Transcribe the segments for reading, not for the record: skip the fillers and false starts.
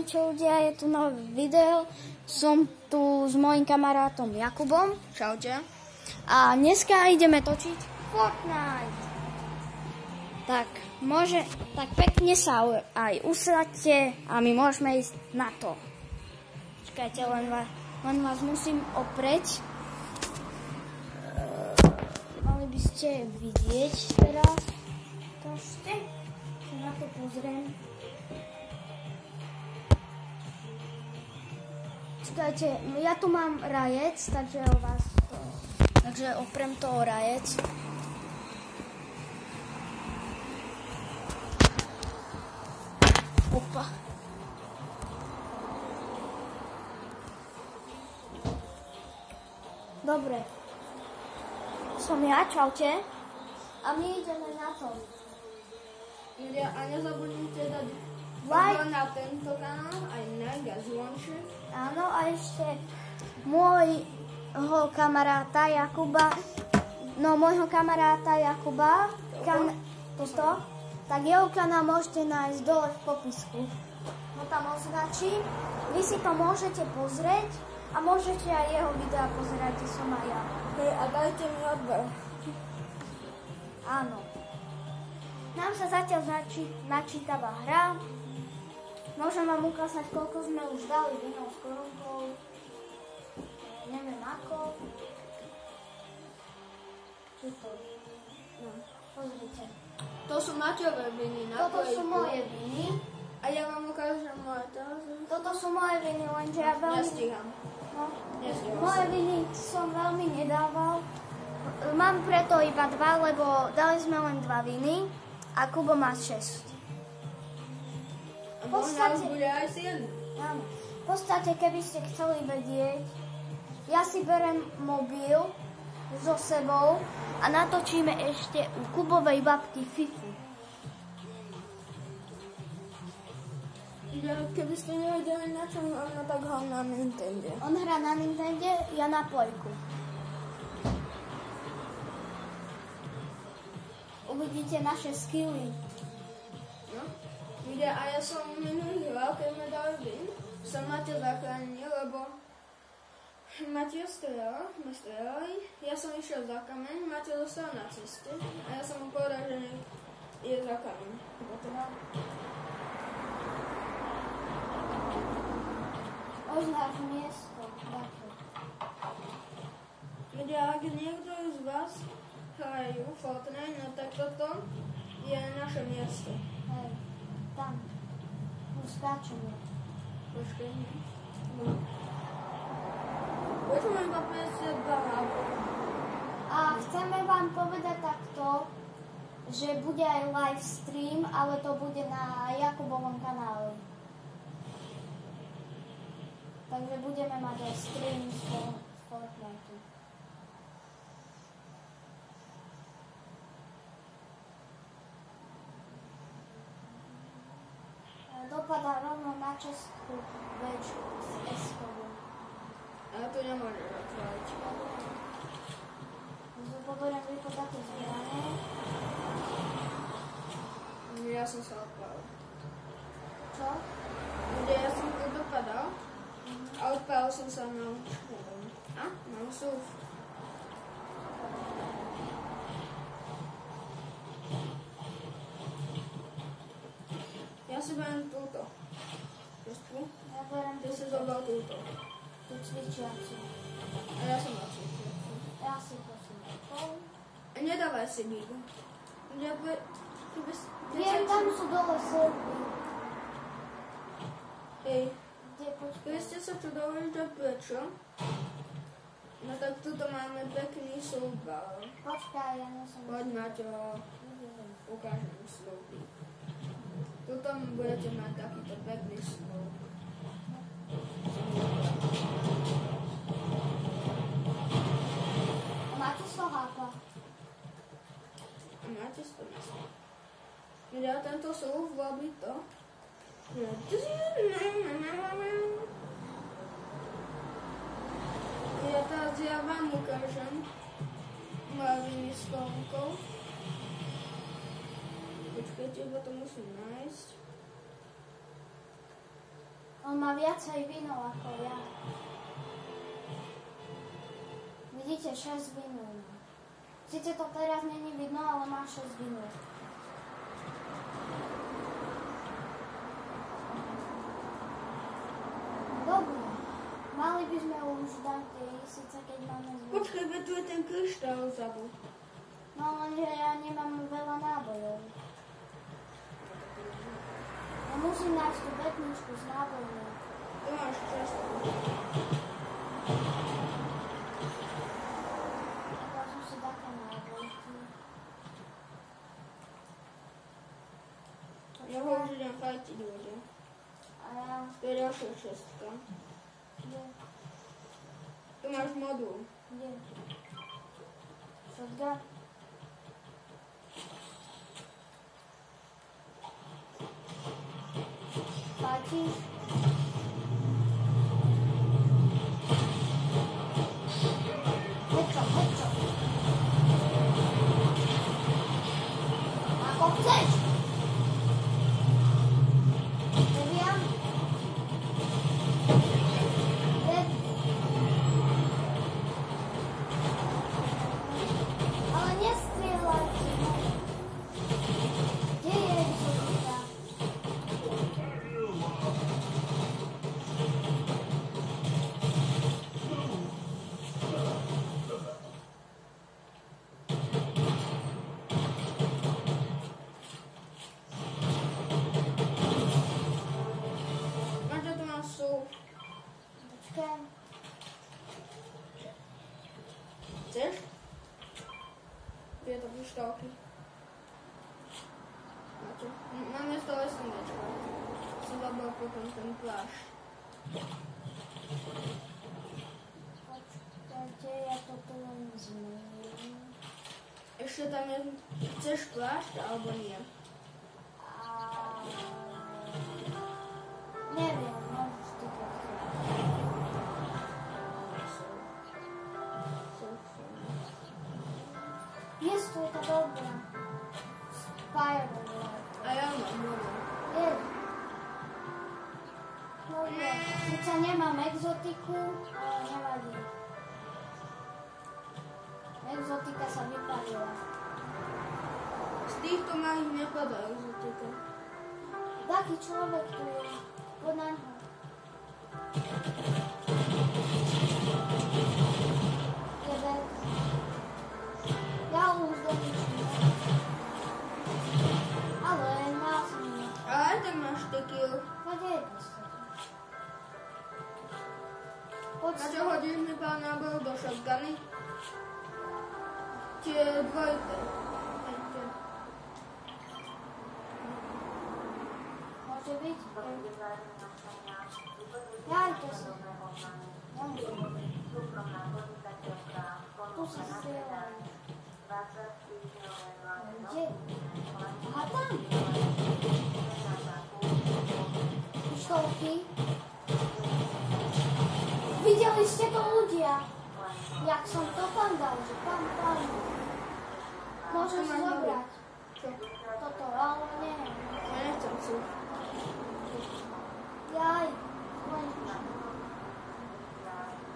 čo ľudia, je tu nové video. Som tu s mojím kamarátom Jakubom. Čaute. A dneska ideme točiť Fortnite. Tak pekne sa aj usadte a my môžeme ísť na to. Čakajte, len vás musím opreť. Mali by ste vidieť teraz. To ste? Čo na to pozriem. Čakajte, ja tu mám rajec, takže oprem toho rajec. Opa. Dobre. Som ja, čaute. A my ideme na to. A nezabudnite dať Like na tento kanál, aj like a zvonček. Áno, a ešte môjho kamaráta Jakuba, tak jeho kanál môžete nájsť dole v popisku. Ho tam označím, vy si to môžete pozrieť a môžete aj jeho videa pozerať, kde som aj ja. Hej, a dajte mi odber. Áno. Nám sa zatiaľ načítava hra. Môžem vám ukázať, koľko sme už dali vinov s korunkou. Neviem ako. Čo to? No, pozrite. To sú Maťové viny na Toto sú moje viny. A ja vám ukážem moje teraz. Toto sú moje viny, lenže ja veľmi... Nestíham. No, Nestíham. moje viny som veľmi nedával. Mám preto iba 2, lebo dali sme len 2 viny a Kubo má 6. A možno bude aj 7. Áno. V podstate, keby ste chceli vedieť, ja si berem mobil so sebou a natočíme ešte u Kubovej babky Fifu. Keby ste nevedeli, na čom ona tak hrá na Nintendo. On hrá na Nintendo, ja na Playku. Uvidíte naše skilly. No. A ja som minulý rok, keď sme dali vin, som Maťa zachránil, lebo Maťa sme strelali, ja som išiel za kameň, Maťa zostal na ceste a ja som mu povedal, že je za kameň. Oznáš miesto. Ak niekto z vás hrajú Fortnite, no tak toto je naše miesto. Hej, tam. Už skáčeme. Počkej, no. Už mám iba 52 nábojov. A chceme vám povedať takto, že bude aj live stream, ale to bude na Jakubovom kanáli. Takže budeme mať aj stream z Fortnite. Dopadá rovno na českú večku s S-kovou. Ale to nemôžeš otvárať. Poberiem vypadať to zbieranie. Ja som sa odpálil. Čo? Ja som to dopadal a odpálil som sa na mám súv. Ja si beriem túto. Ja beriem Ty si zobral túto. tú cvičiacu. A ja som na cvičiacu. Ja si to si nechol. Nedávaj si bigu. Viem, tam sú dole servy. Hej. Kde počkaj? Keby ste sa čudovali, že prečo? No tak tuto máme pekný súbal. Počkaj, ja nesom... Poď Maťo, ukážem slúby. Tuto budete mať takýto pekný slúb. A máte sloháka? A máte spomysl. Ja tento slúb robí to, že... Ja vám ukážem mraviny s kolonkou. Počkajte, bo to musím nájsť. On má viacej vinov ako ja. Vidíte, 6 vinov. Sice to teraz není vidno, ale má 6 vinov. Dobre. Mali by sme už dať síce keď máme zvuk. Počkaj, veď tu je ten kryštál vzadu. No lenže ja nemám veľa nábojov. Ja musím nájsť tú vetničku s nábojmi. Tu máš cestu. Ukážem si také nábojky. Ja ho už idem fajtiť ľudia. A ja... To je ďalšia šestka. Kde? Tu máš modul. Kde? Shotgun? Fajtíš? Hečo. Ako chceš? Neviam? Ale nestrieľajte. Kde je exotika? Máte tu máš súd. Počkaj. Chceš? Tieto kryštálky. Máte? Máme z toho SMGčka. Som zabral potom ten plášť. Počkajte, ja to tu len zmením. Ešte tam je... Chceš plášť alebo nie? Neviem, môžeš ty to chcieť. Jest to dobrá. Spiral. A ja mám modul. Je. Dobre. Sice nemám exotiku, ale nevadí. Exotika sa vypadila. Z týchto malých nepadá exotika. Taký človek tu je. Poď na ňo. Je veľký. Ja už domičím. Ale mal som ju. Ale aj tak máš tequil. Kde je postupy? Poď Na si. čo hodíš mi pár nábojov do shotguny? Tie dvojité. Môže byť? Jajte si. Ja musím. Tu si strieľaj. Kde? Aha, tam. Pištolky. Videli ste to ľudia? Jak som to tam dal, že tam. Môžeš zobrať. Čo? Toto, ale nie. Ja nechcem si. Jaj.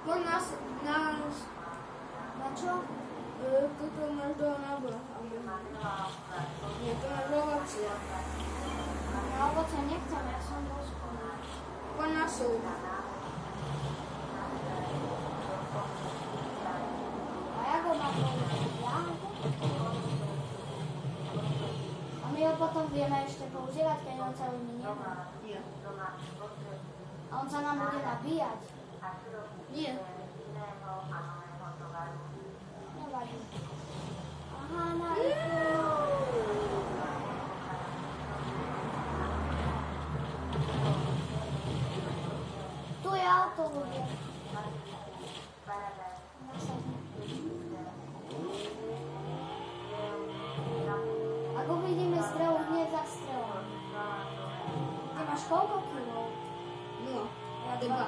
Poď nás... Na čo? Toto máš do náboja. Nie, to máš do ovocia. Na ovoce nechcem, ja som dospolý. Poď na súd. A jak ho má použiť? Ja? A my ho potom vieme ešte používať, keď on celý minie. Nie. A on sa nám bude nabíjať. Nie. Nevadí. Aha, na rýchlo. Tu je auto, ľudia. Nasadne. Ak uvidíme strelu, hneď zastrelám. Ty máš koľko kilov? No. Ja Dva.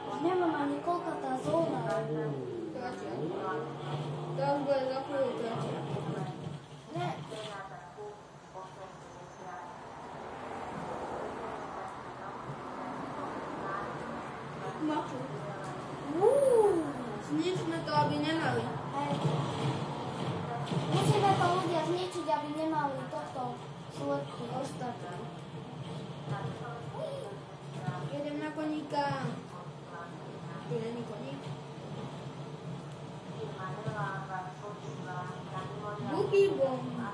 Už nemám ani koľko tá zóna. Tratia. Teraz bude za chvíľu tratia. Ne. maču. Uuu. Zničme to, aby nemali. Hej. Musíme to ľudia zničiť, aby nemali toto slepky ostatné. Jedem na koníka. Tu není koník. Buky bomba.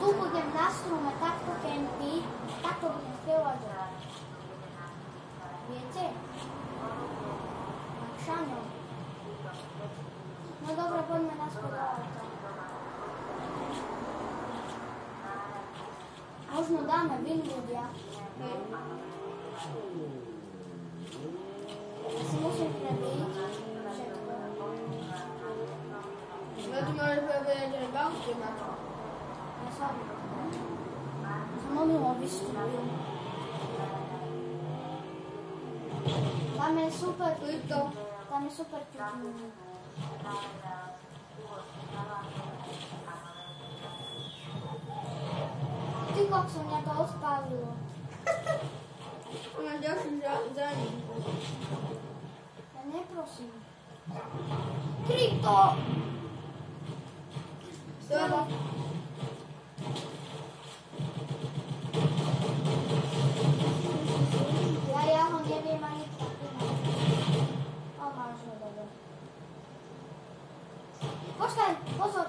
Tu budem na strume takto kempiť, takto budem spievať. Viete? Tak Šaňo. No dobre, poďme naspäť do auta. A už mu dáme vin ľudia. Hej. Ja si musím prebiť všetko. No tu môžeš povedať, že v aute maču. Ja som omylom vystúpil. Tam je super Klipto. Tam je super čučný. Ty kokso, mňa to odpálilo. Tu máš ďalší zánik. Ja neprosím. Krypto! Dobre. Ja ho neviem ani taký mať. O, máš ho, dobre. Počkaj, pozor.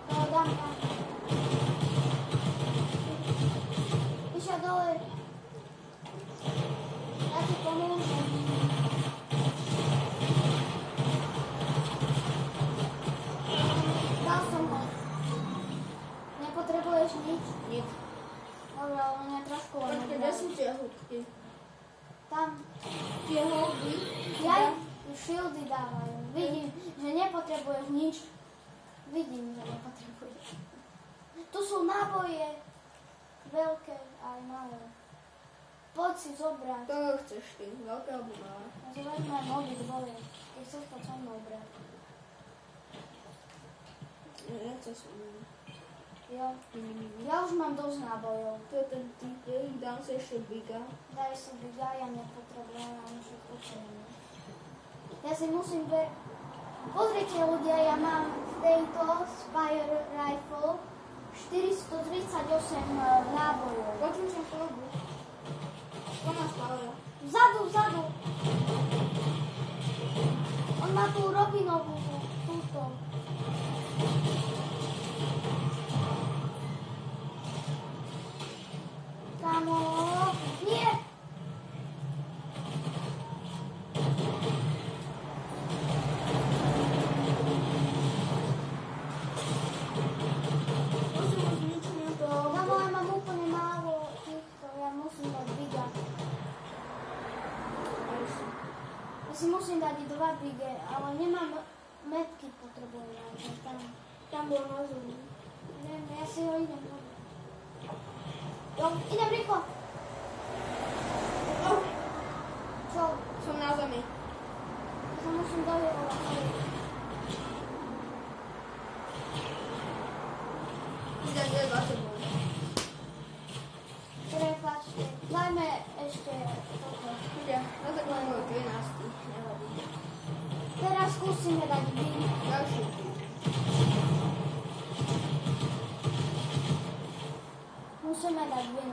To dám. Išiel dole. Ja ti pomôžem. Dal som ho. Nepotrebuješ nič? Nic. Dobre, ale mňa trošku len Počkaj, kde sú tie hudky? Tam. Tie hudky? Ja shieldy dávajú. Vidím, že nepotrebuješ nič. Vidím, že nepotrebuješ. Tu sú náboje. Veľké aj malé. Poď si zobrať. Koho chceš ty? Veľké alebo malé? Ja si vezmem mobil boje. Keď chceš to so mnou brať. Ja chcem som. Jo. Ja už mám dosť nábojov. To je ten typ, dám si ešte biga. Daj si biga, ja nepotrebujem ani všetko cenu. Ja si musím Pozrite ľudia, ja mám v tejto Spire Rifle 438 nábojov. Počuť som chorobu. To má stále. Vzadu! On má tú Robinovú, túto. Kamo, nie! Prosím, zničme to. Kamo, ja mám úplne málo týchto, ja musím dať biga. Ja si musím dať 2 bige, ale nemám metky potrebujem. Tam bol na zónu. Neviem, ja si ho idem podať. Jo, idem rýchlo. Oh, Čo? som na zemi. Ja sa musím dohľadovať. Idem 20 bol. Prepačte, dajme ešte toto. Ide, na tak mám môj 13. Nevadí. Teraz skúsime dať big. Ďalší. Musíme dať big.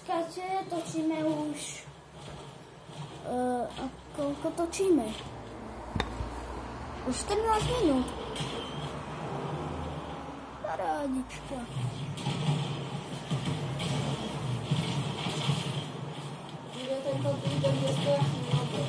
Počkajte, točíme už. A koľko točíme? Už 14 minút. Parádička. Ide tento príbeh je strašný obor.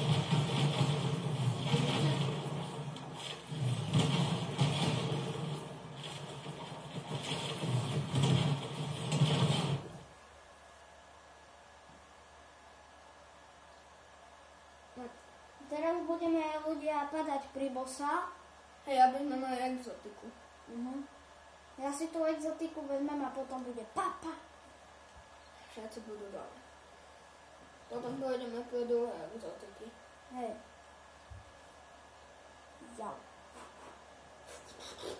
Teraz budeme ľudia padať pri bossa. Hej, aby sme mali exotiku. Ja si tú exotiku vezmem a potom bude papa. Všetci budú dole. Potom pôjdeme po druhé exotiky. Hej. Jau.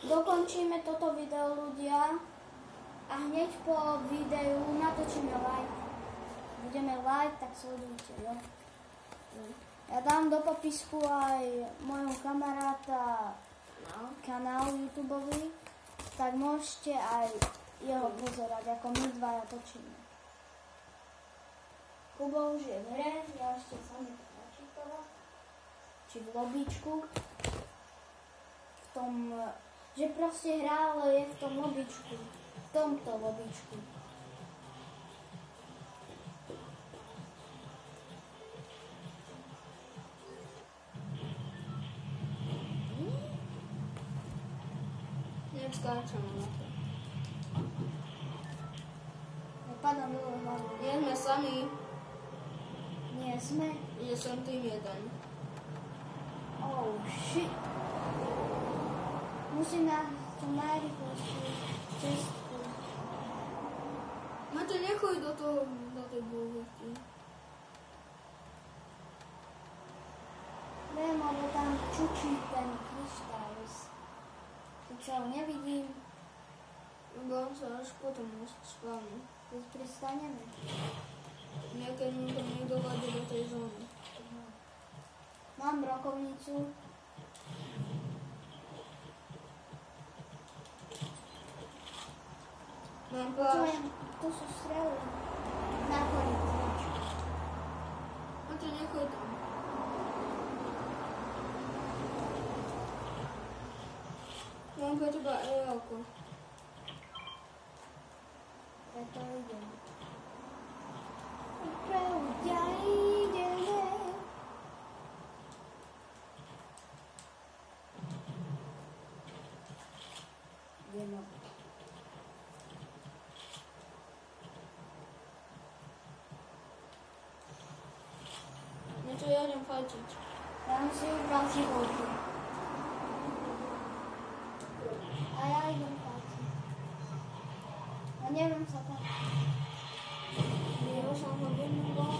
Dokončíme toto video ľudia. A hneď po videu natočíme live. Budeme live, tak sledujte, jo? Ja dám do popisku aj môjho kamaráta kanál YouTubeový, tak môžete aj jeho pozerať, ako my dvaja točíme. Kubo už je v hre, ja ešte sa mi načítala. Či v lobíčku. V tom, že proste hrá, ale je v tom lobíčku. V tomto lobíčku. Skáčem na to. Padám dole hlavu. Nie sme sami. Nie sme. Je som tým jeden. Oh shit. Musím na čo najrychlejšiu cestu. Matej, nechoď do tej búrky. Viem, lebo tam čučí ten kryštál. Keď sa ho nevidím, Iba sa až potom spávnu. keď pristaneme. Niekedy mi to niekto vadí do tej zóny. Mám brokovnicu. Mám plášť. Počujem, tu sú strely. Na koniec. Matej, nechoď tam. Mám pre teba EOko. Preto idem. Pre ľudia ideme. Ideme. Niečo ja idem fajčiť. Ja som si vybral životu. A ja idem fajčiť. A neviem sa tam. Ja som ho vymýval.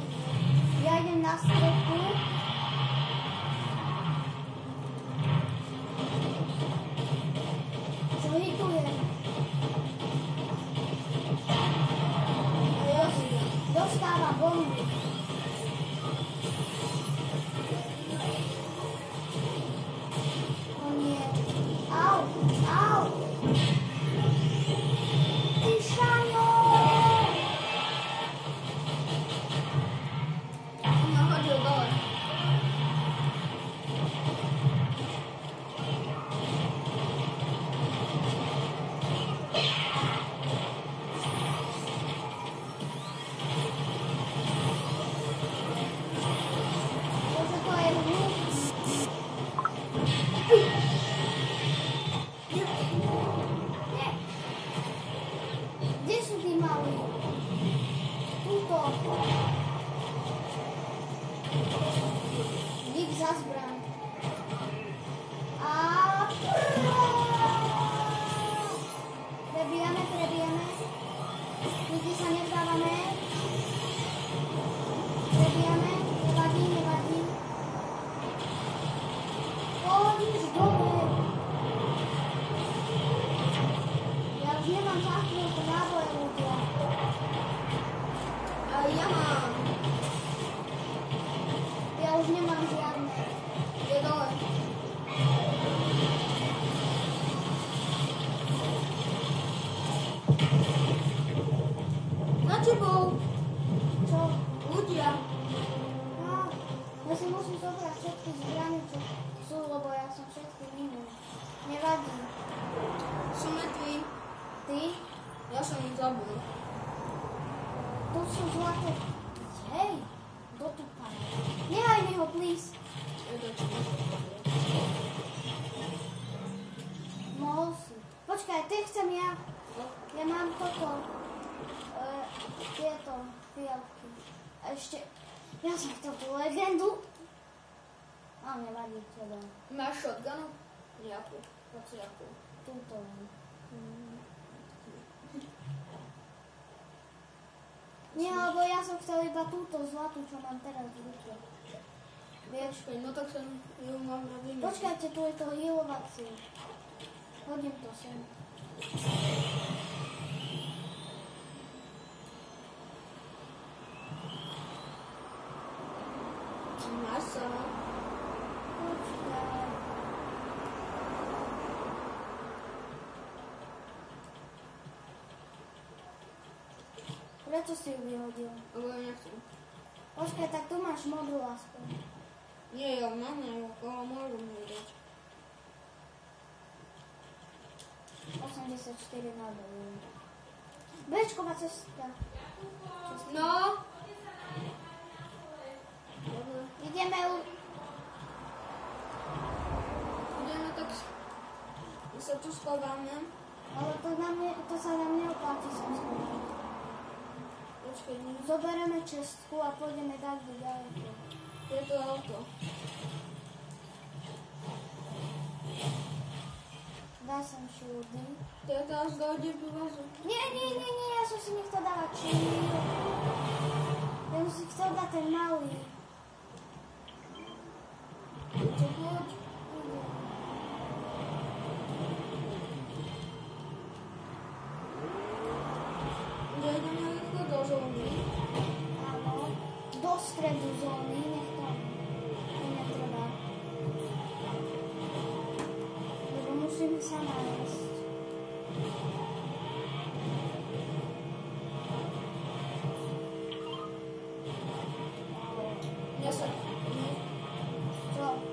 Ja idem na strechu. Čo hitujem? Dostáva bomby. O nie. Au, au. Ty šaňo. Som nachodil dole. Bože, to je hlúp. Nie. Kde sú tí malí? Tuto. Dík za zbraň. A... Prebijame. Nikdy sa nevzdávame. Prebijame. Nevadí. Pohodíš dole. Ja už nemám za chvíľku náboje, ľudia. Ale ja mám. Ja už nemám žiadne. Je dole. Za tebou. Čo? Ľudia. Ja si musím zobrať všetky zbrane, čo sú, lebo ja som všetky minul. Nevadí. Sú mŕtvi. Ty? Ja som ich zabil. Tu sú zlaté. Hej, kto tu pána? Nehaj mi ho, please. Je to čo? Mohol si. Počkaj, ty chcem ja. Ja mám toto. Tieto fialky. A ešte... Ja som chcel tú legendu. A nevadí, čo dám. Máš shotgunu? Jakú? Jakú? Túto len. Nie, lebo ja som chcel iba túto zlatú, čo mám teraz v ruke. Vieš? Počkaj, no tak som ju mám na vymysle. Počkajte, tu je to healovacie. Hodím to sem. masa. Počkaj. Prečo si ju vyhodil? Lebo ja nechcem. Počkaj, tak tu máš modrú aspoň. Nie, ja mám ju, koho môžem ju dať. 84 na dolu. Bčková cesta. No. Dobre. Ideme Ideme tak... My sa tu schováme. ale to sa nám neoplatí sa schovať. Počkaj, nie. Zoberieme čestku a pôjdeme tak ďaleko. Je to auto. Daj sem šúdy. To je teraz dojde do vazu. Nie, ja som si nechcel dávať šúdy. Ja som si chcel dať ten malý. Čo poď? Kde ideme rýchlo do zóny. Áno. Do stredu zóny, nech to netrvá. Lebo musíme sa nájsť.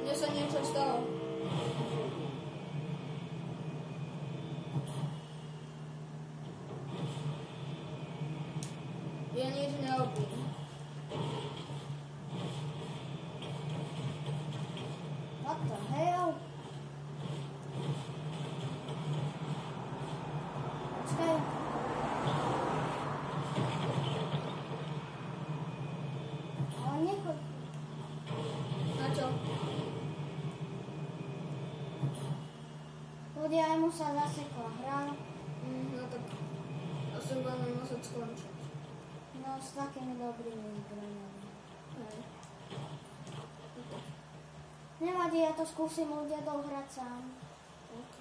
Mne sa niečo stalo. Ja nič nerobím. What the hell? Počkaj. Ale nechoď. Na čo? Ľudia, aj mu sa zasekla hra. No tak asi budeme musieť skončiť. No, s takými dobrými zbraniami. Hej. Nevadí, ja to skúsim ľudia dohrať sám. Ok.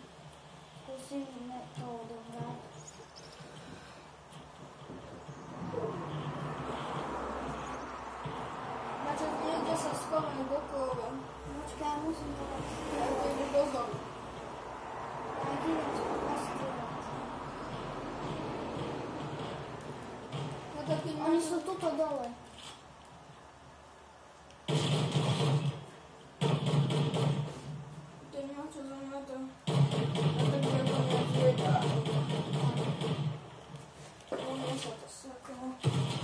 Skúsime to odohrať. Načo niekde sa schováme do kove. Počkaj, ja musím to dať. Ja to idem do zóny. Tak idem strieľať. No tak keď Oni sú tuto dole.